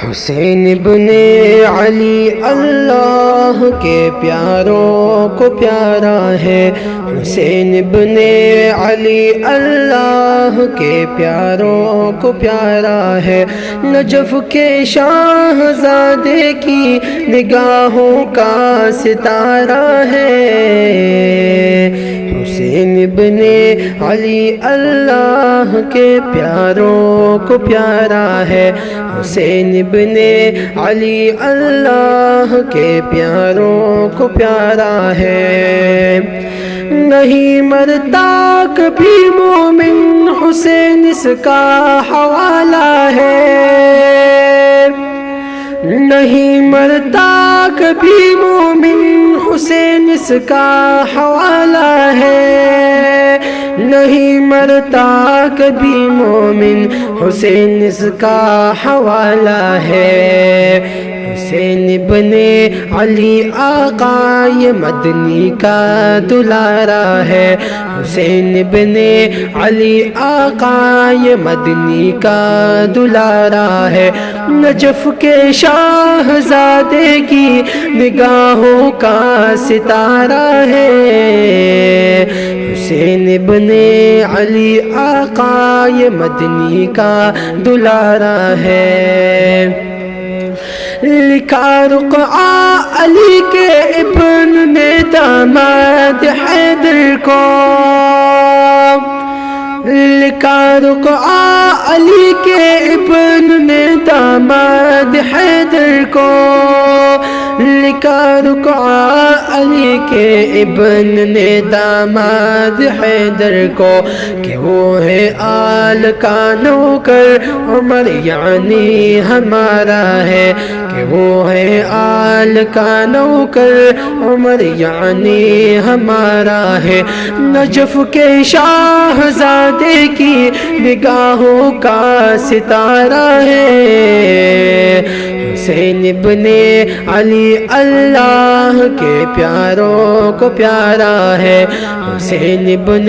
حسین ابن علی اللہ کے پیاروں کو پیارا ہے، حسین ابن علی اللہ کے پیاروں کو پیارا ہے، نجف کے شاہزادے کی نگاہوں کا ستارہ ہے، حسین ابن علی اللہ کے پیاروں کو پیارا ہے، حسین ابن علی اللہ کے پیاروں کو پیارا ہے۔ نہیں مرتا کبھی مومن حسین اس کا حوالہ ہے، نہیں مرتا کبھی مومن حسین اس کا حوالہ ہے، نہیں مرتا کبھی مومن حسین اس کا حوالہ ہے، حسین ابن علی آقا یہ مدنی کا دلارا ہے، حسین ابن علی آقا یہ مدنی کا دلارا ہے، نجف کے شاہزادے کی نگاہوں کا ستارہ ہے، حسین ابن علی آقا یہ مدنی کا دلارا ہے۔ لکھا رقعہ علی کے ابن نے داماد حیدر کو، لکھا رقعہ علی کے ابن نے داماد حیدر کو، لکھا رقعہ علی کے ابن نے داماد حیدر کو، کہ وہ ہے آل کا نوکر عمر یعنی ہمارا ہے، کہ وہ ہے آل کا نوکر عمر یعنی ہمارا ہے، نجف کے شاہزادے کی نگاہوں کا ستارہ ہے، حسین ابن علی اللہ کے پیاروں کو پیارا ہے، حسین ابن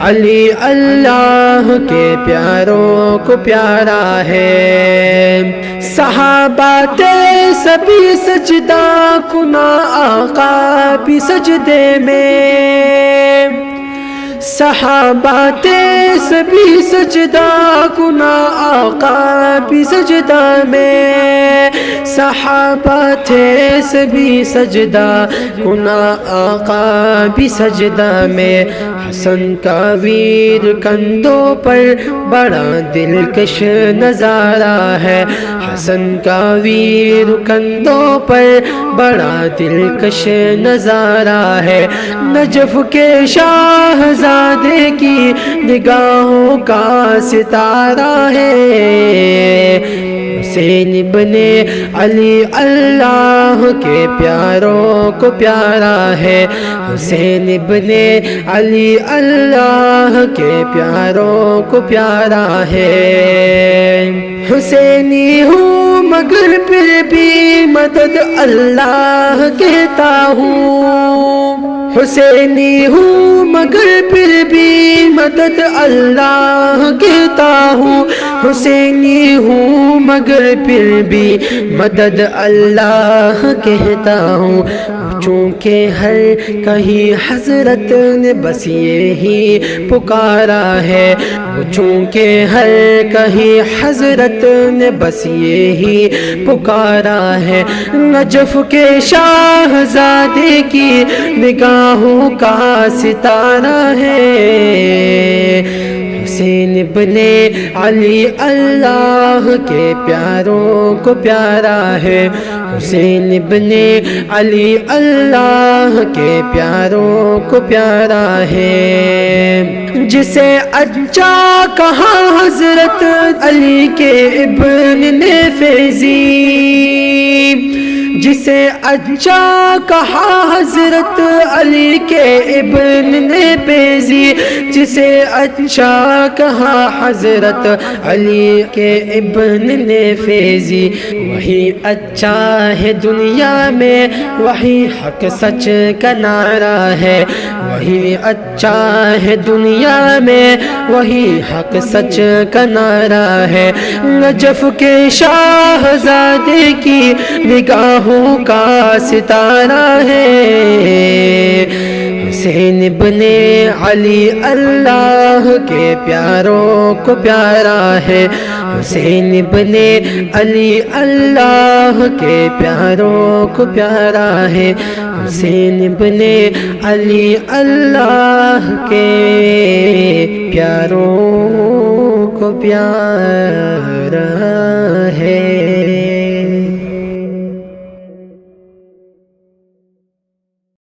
علی اللہ کے پیاروں کو پیارا ہے۔ صحابہ تھے سبھی سجدہ کنا آقا بھی سجدے میں، صحابہ تھے سبھی سجدہ کنا آقا بھی سجدہ میں، صحابہ تھے سبھی سجدہ کنا آقا بھی سجدہ میں، حسن کا ویر کندھوں پر بڑا دلکش نظارہ ہے، حسن کا ویر کندھوں پر بڑا دلکش نظارہ ہے، نجف کے شاہزادے کی نگاہوں کا ستارہ ہے، حسین ابن علی اللہ کے پیاروں کو پیارا ہے، حسین ابن علی اللہ کے پیاروں کو پیارا ہے۔ حسینی ہوں مگر پھر بھی مدد اللہ کہتا ہوں، حسینی ہوں مگر پھر بھی مدد اللہ کہتا ہوں، حسینی ہوں مگر پھر بھی مدد اللہ کہتا ہوں، چونکہ ہر کہیں حضرت نے بس یہی پکارا ہے، چونکہ ہر کہیں حضرت نے بس یہی پکارا ہے، نجف کے شاہزادے کی نگاہوں کا ستارہ ہے، حسین ابن علی اللہ کے پیاروں کو پیارا ہے، حسین ابن علی اللہ کے پیاروں کو پیارا ہے، جسے اچھا کہا حضرت علی کے ابن نے فیضی، جسے اچھا کہا حضرت علی کے ابن نے پیزی، جسے اچھا کہا حضرت علی کے ابن نے فیضی، وہی اچھا ہے دنیا میں، وہی حق سچ کا نعرہ ہے، وہی اچھا ہے دنیا میں، وہی حق سچ کا نعرہ ہے۔ نجف کے شاہزادے کی نگاہوں کا ستارہ ہے، حسین ابن علی اللہ کے پیاروں کو پیارا ہے، حسین ابن علی اللہ کے پیاروں کو پیارا ہے، حسین ابن علی اللہ کے پیاروں کو پیارا ہے۔